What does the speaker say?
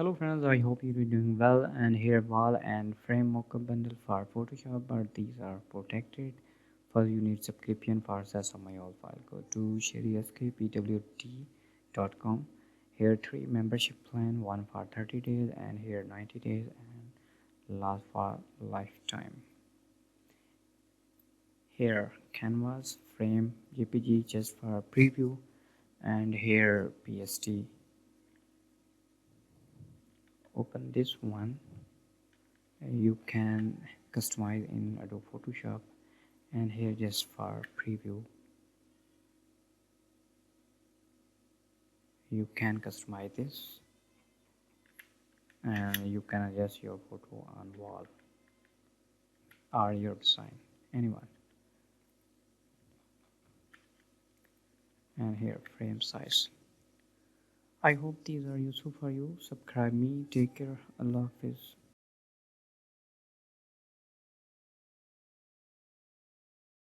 Hello friends, I hope you're doing well, and here wall and frame mockup bundle for Photoshop, but these are protected. First you need subscription for access on my all file. Go to sherry.com. Here 3 membership plan, one for 30 days and here 90 days and last for lifetime. Here canvas, frame, JPG just for preview, and here PSD. Open this one. You can customize in Adobe Photoshop, and here just for preview you can customize this and you can adjust your photo on wall or your design anyone. And here frame size. I hope these are useful for you. Subscribe me. Take care. Allah Hafiz.